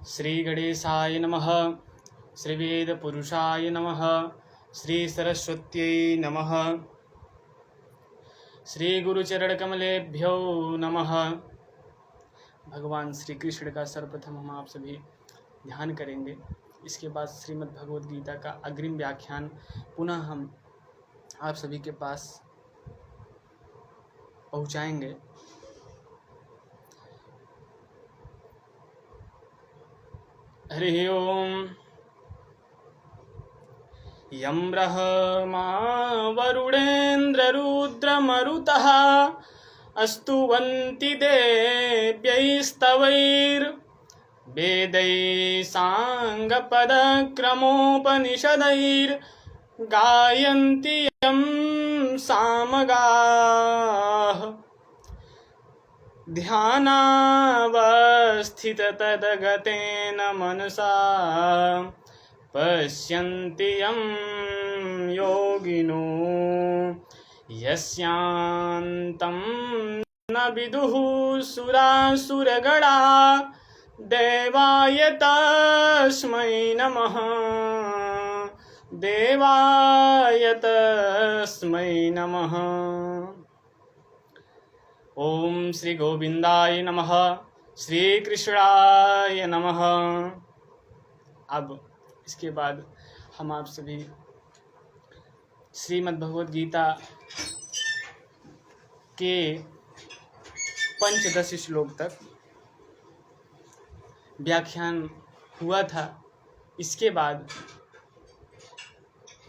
श्री गणेशाय नमः। श्री वेद पुरुषाय नमः। श्री सरस्वत्यै नमः। श्री गुरुचरण कमलेभ्यो नमः। भगवान श्री कृष्ण का सर्वप्रथम हम आप सभी ध्यान करेंगे। इसके बाद श्रीमद् भगवद गीता का अग्रिम व्याख्यान पुनः हम आप सभी के पास पहुँचाएंगे। हरि ओम। यं ब्रह्मा वरुणेन्द्ररुद्रमरुतः स्तुवन्ति देव्यैस्तवैर्वेदैः साङ्गपदक्रमोपनिषदैर्गायन्ति यं सामगाः। ध्यानावस्थिततद्गतेन मनसा पश्यन्ति यं योगिनो यस्यान्तं न विदुः सुरासुरगणा। देवाय तस्मै नमः। देवाय तस्मै नमः। ओम श्री गोविंदाय नमः। श्री कृष्णाय नमः। अब इसके बाद हम आप सभी श्रीमद् भगवद गीता के 5-10 श्लोक तक व्याख्यान हुआ था। इसके बाद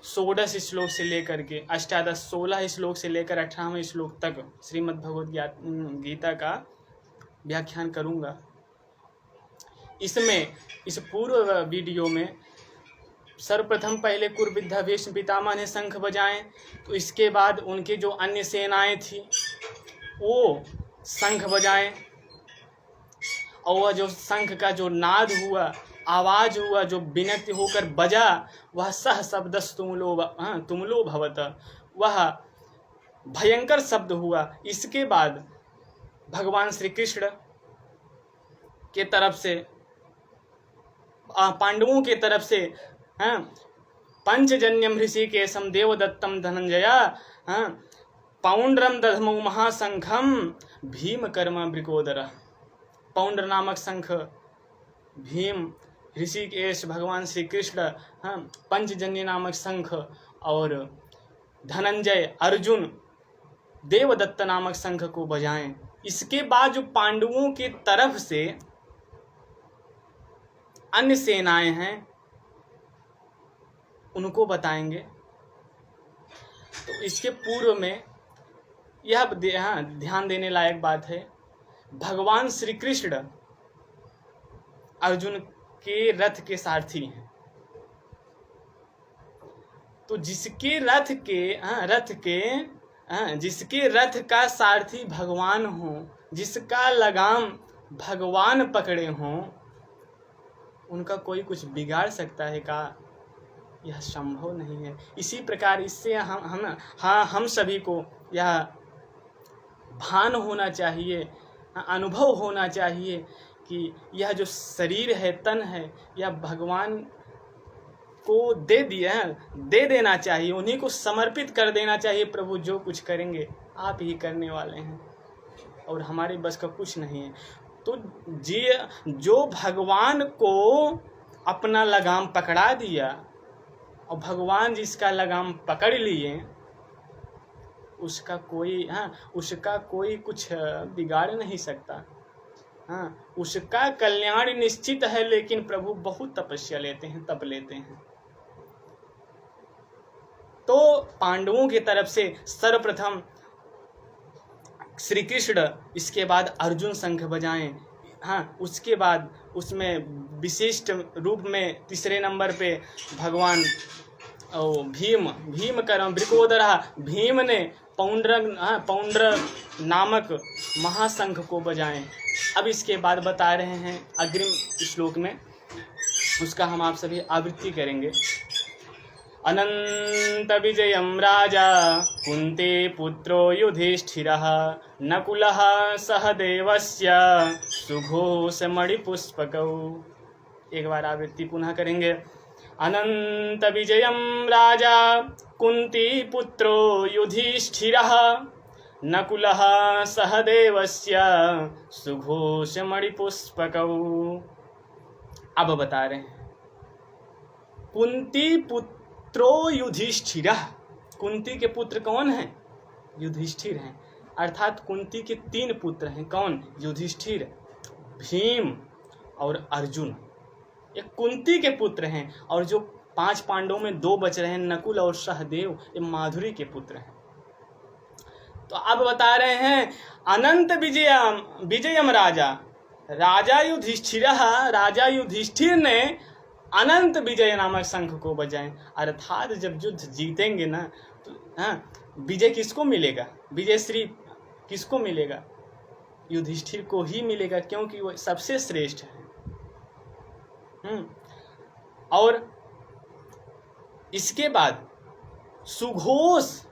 16 श्लोक से लेकर के 16 श्लोक से लेकर 18वें श्लोक तक श्रीमद् भगवद गीता का व्याख्यान करूंगा। इसमें इस पूर्व वीडियो में सर्वप्रथम पहले कुरुविद्या भीष्म पितामह ने शंख बजाएं, तो इसके बाद उनके जो अन्य सेनाएं थी वो शंख बजाएं, और वह जो शंख का जो नाद हुआ, आवाज हुआ, जो विनक्ति होकर बजा, वह सह शब्दस तुमलो भवत, वह भयंकर शब्द हुआ। इसके बाद भगवान श्री कृष्ण के तरफ से पांडवों के तरफ से पंचजन्यम ऋषिकेशम देवदत्तम धनंजया पौंड्रम दधमौ महाशंखम भीम कर्म वृकोदर। पौंड्र नामक शंख भीम, ऋषिकेश भगवान श्री कृष्ण पंचजन्य नामक शंख, और धनंजय अर्जुन देवदत्त नामक शंख को बजाएं। इसके बाद जो पांडवों की तरफ से अन्य सेनाएं हैं उनको बताएंगे। तो इसके पूर्व में यह ध्यान देने लायक बात है, भगवान श्री कृष्ण अर्जुन के रथ के सारथी हैं। तो जिसके रथ का सारथी भगवान हो, जिसका लगाम भगवान पकड़े हों, उनका कोई कुछ बिगाड़ सकता है का? यह संभव नहीं है। इसी प्रकार इससे हम सभी को यह भान होना चाहिए, अनुभव होना चाहिए कि यह जो शरीर है, तन है, यह भगवान को दे देना चाहिए, उन्हीं को समर्पित कर देना चाहिए। प्रभु जो कुछ करेंगे आप ही करने वाले हैं और हमारे बस का कुछ नहीं है। तो जो भगवान को अपना लगाम पकड़ा दिया और भगवान जिसका लगाम पकड़ लिए, उसका कोई कुछ बिगाड़ नहीं सकता। उसका कल्याण निश्चित है, लेकिन प्रभु बहुत तपस्या लेते हैं, तप लेते हैं। तो पांडवों की तरफ से सर्वप्रथम श्री कृष्ण, इसके बाद अर्जुन शंख बजाएं। उसके बाद उसमें विशिष्ट रूप में तीसरे नंबर पे भगवान भीम करम वृकोदरा, भीम ने पौंड्र नामक महाशंख को बजाएं। अब इसके बाद बता रहे हैं अग्रिम श्लोक में, उसका हम आप सभी आवृत्ति करेंगे। अनंत विजयम राजा कुंती पुत्रो युधिष्ठिरः नकुलः सहदेवस्य सुघोषमणिपुष्पकौ। एक बार आवृत्ति पुनः करेंगे। अनंत विजयम राजा कुंती पुत्रो युधिष्ठिरः नकुलः सहदेवस्य सुघोषमणिपुष्पकौ। अब बता रहे हैं कुंती पुत्रो युधिष्ठिरः। कुंती के पुत्र कौन हैं? युधिष्ठिर हैं। अर्थात कुंती के 3 पुत्र हैं। कौन? युधिष्ठिर, भीम और अर्जुन। ये कुंती के पुत्र हैं। और जो 5 पांडवों में 2 बच रहे हैं, नकुल और सहदेव, ये माधुरी के पुत्र हैं। तो अब बता रहे हैं अनंत विजयम राजा युधिष्ठिर ने अनंत विजय नामक शंख को बजाएं। अर्थात जब युद्ध जीतेंगे ना तो विजय किसको मिलेगा? विजय श्री किसको मिलेगा? युधिष्ठिर को ही मिलेगा, क्योंकि वो सबसे श्रेष्ठ है। और इसके बाद सुघोष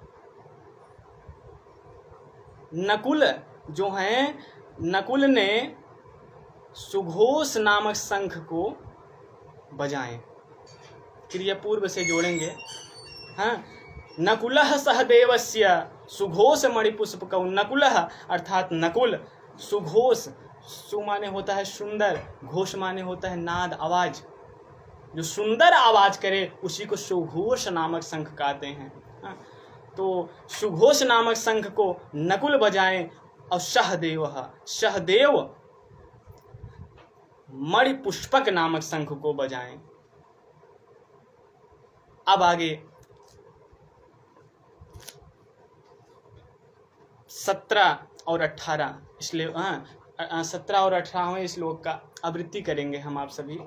नकुल जो हैं, नकुल ने सुघोष नामक शंख को बजाएं। क्रिया पूर्व से जोड़ेंगे। नकुलः सहदेवस्य सुघोष मणिपुष्पकौ। नकुलः अर्थात नकुल, सुघोष, सु माने होता है सुंदर, घोष माने होता है नाद, आवाज। जो सुंदर आवाज करे उसी को सुघोष नामक शंख कहते हैं। तो सुघोष नामक शंख को नकुल बजाएं और सहदेव मणिपुष्पक नामक शंख को बजाएं। अब आगे 17 और 18 इसलिए 17 और 18वें श्लोक का आवृत्ति करेंगे हम आप सभी।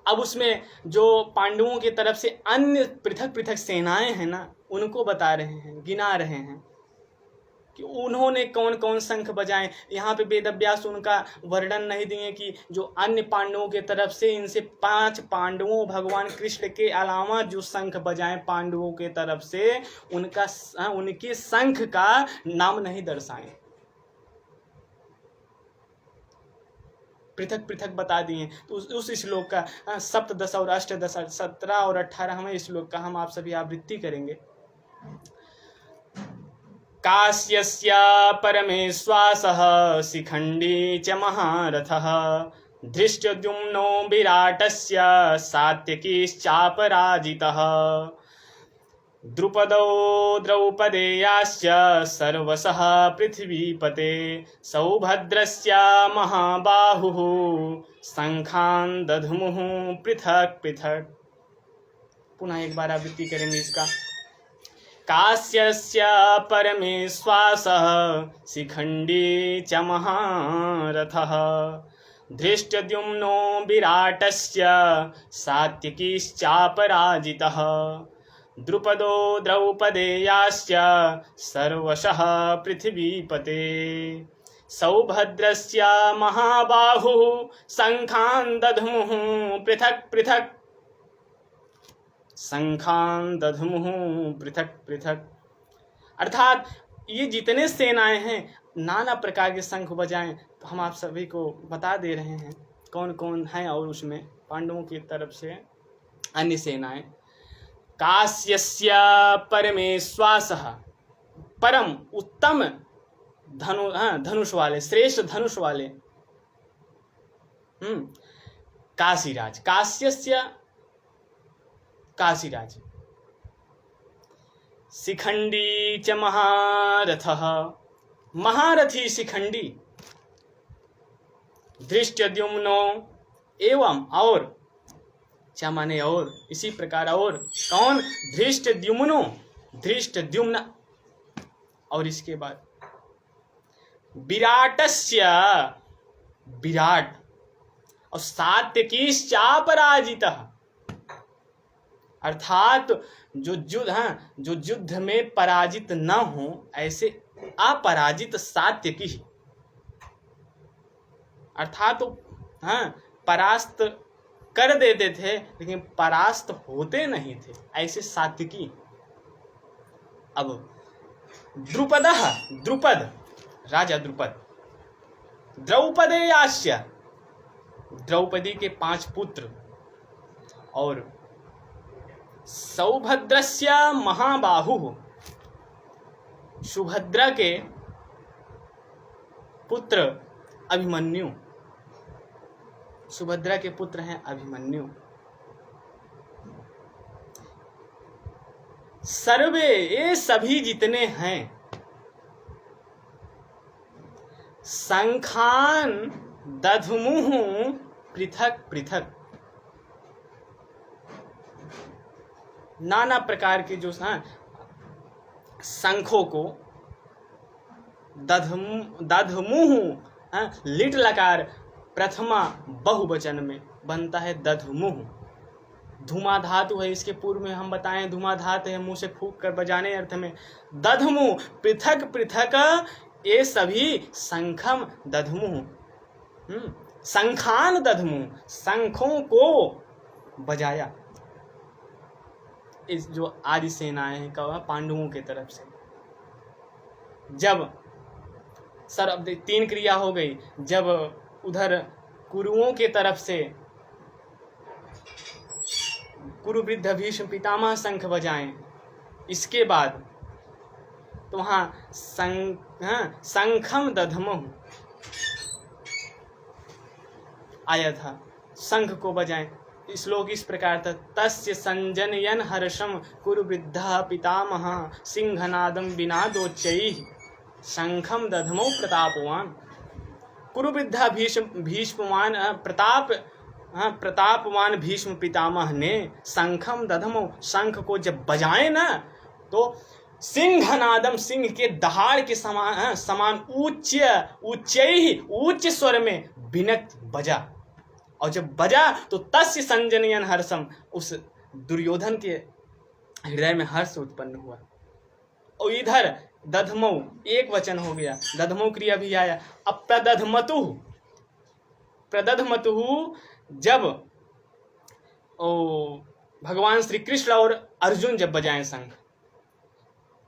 अब उसमें जो पांडवों की तरफ से अन्य पृथक पृथक सेनाएं हैं ना, उनको बता रहे हैं, गिना रहे हैं कि उन्होंने कौन कौन शंख बजाएं। यहाँ पे वेदव्यास उनका वर्णन नहीं दिए कि जो अन्य पांडवों के तरफ से इनसे 5 पांडवों भगवान कृष्ण के अलावा जो शंख बजाएं पांडवों के तरफ से, उनके शंख का नाम नहीं दर्शाएं, पृथक पृथक बता दिए। तो उस श्लोक का सप्तदश और अष्टदश 17 और 18वें श्लोक का हम आप सभी आवृत्ति करेंगे। कास्यस्य परमेश्वासः शिखंडी च महारथः धृष्टद्युम्नो विराटस्य सात्यकीश्चापराजितः द्रुपदो द्रौपदेयाश्च सर्वशः पृथ्वीपते सौभद्रस्य महाबाहुः शंखान् दध्मुः पृथक पृथक। पुनः एक बार आवृत्ति करेंगे इसका। कास्यस्य परमेश्वासः शिखंडी च महारथः धृष्टद्युम्नो विराटस्य सात्यकीश्चापराजितः द्रुपदो द्रौपदेयाश्च सर्वशः पृथ्वीपते सौभद्रस्य महाबाहुः शंखान् दध्मुः पृथक पृथक। शंखान् दध्मुः पृथक पृथक अर्थात ये जितने सेनाएं हैं नाना प्रकार के शंख बजाएं। तो हम आप सभी को बता दे रहे हैं कौन कौन हैं और उसमें पांडवों की तरफ से अन्य सेनाएं। कास्यस्य परमेश्वासः, परम उत्तम धनुष वाले, श्रेष्ठ धनुष वाले। काशीराज, कास्यस्य काशीराज। शिखंडी च महारथः, महारथी शिखंडी। धृष्टद्युम्नो एवं और, क्या माने और, इसी प्रकार और कौन? धृष्टद्युम्नो, धृष्टद्युम्न। और इसके बाद विराटस्य, विराट। और सात्यकीश्चापराजितः अर्थात जो युद्ध में पराजित न हो ऐसे अपराजित सात्यकी, अर्थात परास्त कर देते थे लेकिन परास्त होते नहीं थे, ऐसे सात्यकी। अब द्रुपदः, द्रुपद, राजा द्रुपद। द्रौपदेयाश्च, द्रौपदी के 5 पुत्र और सौभद्रस्य महाबाहु, सुभद्रा के पुत्र अभिमन्यु, सुभद्रा के पुत्र हैं अभिमन्यु। सर्वे, ये सभी जितने हैं, शंखान दधमुः पृथक पृथक, नाना प्रकार के जो शंखों को दधमुः, लिट लकार प्रथमा बहुवचन में बनता है दधमुः। धुमा धातु है, इसके पूर्व में हम बताएं धुमा धातु है मुंह से फूंक कर बजाने अर्थ में। दधमुः पृथक पृथक, ये सभी शंखम दधमुः, शंखान दधमुः, शंखों को बजाया। इस जो आदि सेनाएं हैं कहा पांडवों के तरफ से, जब सर अब 3 क्रिया हो गई, जब उधर कुरुओं के तरफ से कुरु वृद्ध भीष्म पितामह शंख बजाएं, इसके बाद तो वहाँ शंखम दधमुः आया था, शंख को बजाएं। श्लोक इस प्रकार था, तस्य संजनयन हर्षम कुरु वृद्धः पितामहः सिंहनादम विनादोच्चैः शंखम दधमौ प्रतापवान। कुरु वृद्धा भीष्मवान प्रतापवान भीष्म पितामह ने शंखम दधमौ, शंख को जब बजाए ना तो सिंहनादम, सिंह के दहाड़ के समान उच्च स्वर में बिनक बजा, और जब बजा तो तस्य संजनयन हर्षम, उस दुर्योधन के हृदय में हर्ष उत्पन्न हुआ। और इधर दधमौ एक वचन हो गया, दधमौ क्रिया भी आया। अब प्रदधमतुः जब भगवान श्री कृष्ण और अर्जुन जब बजाएं शंख,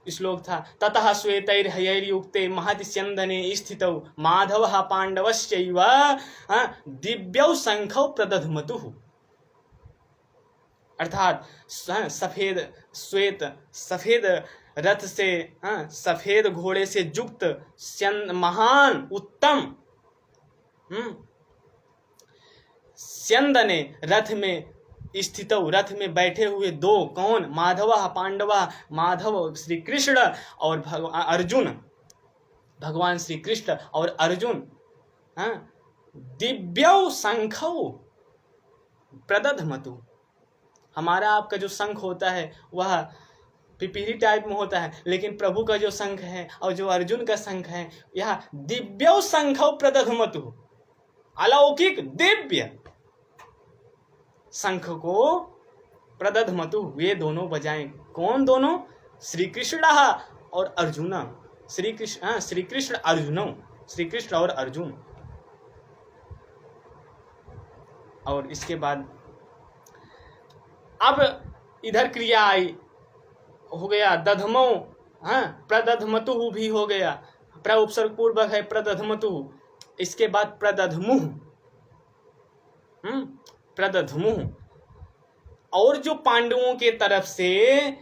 श्लोक था, ततः श्वेतैर्हयैर्युक्ते महति स्यन्दने स्थितौ माधवः पांडवश्चैव दिव्यौ शंखौ प्रदधमतुः। अर्थात सफेद रथ से, सफेद घोड़े से युक्त महान उत्तम स्यन्दने, रथ में स्थितौ, रथ में बैठे हुए 2 कौन, माधव पांडव, माधव श्री कृष्ण और अर्जुन, भगवान श्री कृष्ण और अर्जुन, दिव्यौ शंखौ प्रदधमतु। हमारा आपका जो शंख होता है वह पिपीली टाइप में होता है, लेकिन प्रभु का जो शंख है और जो अर्जुन का शंख है, यह दिव्यौ शंखौ प्रदधमतु, अलौकिक दिव्य शंख को प्रदधमतु, वे दोनों बजाएं। कौन दोनों? श्री कृष्ण और अर्जुन, श्री कृष्ण और अर्जुन। और इसके बाद अब इधर क्रिया आई, हो गया दधमौ, प्रदधमतु भी हो गया, प्र उपसर्ग पूर्वक है प्रदधमतु। इसके बाद प्रदधमुः, प्रदधमुः। और जो पांडवों के तरफ से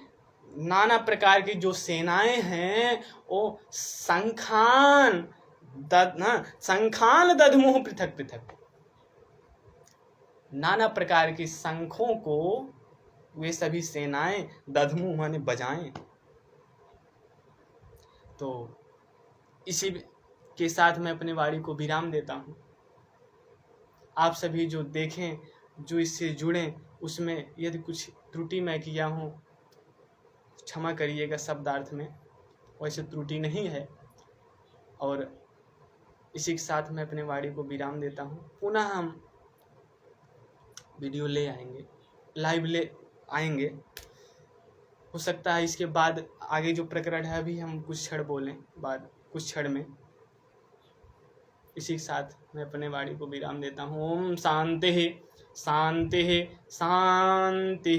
नाना प्रकार की जो सेनाएं हैं वो शंखान दधमुः पृथक पृथक, नाना प्रकार की शंखों को वे सभी सेनाएं दधमुः माने बजाएं। तो इसी के साथ मैं अपने वाणी को विराम देता हूँ। आप सभी जो देखें, जो इससे जुड़ें, उसमें यदि कुछ त्रुटि मैं किया हूँ क्षमा करिएगा, शब्दार्थ में वैसे त्रुटि नहीं है। और इसी के साथ मैं अपने वाणी को विराम देता हूँ। पुनः हम वीडियो ले आएंगे, लाइव ले आएंगे। हो सकता है इसके बाद आगे जो प्रकरण है अभी हम कुछ क्षण बोलें, बाद कुछ क्षण में। इसी के साथ मैं अपने वाणी को विराम देता हूँ। ओम शांति शांति शांति।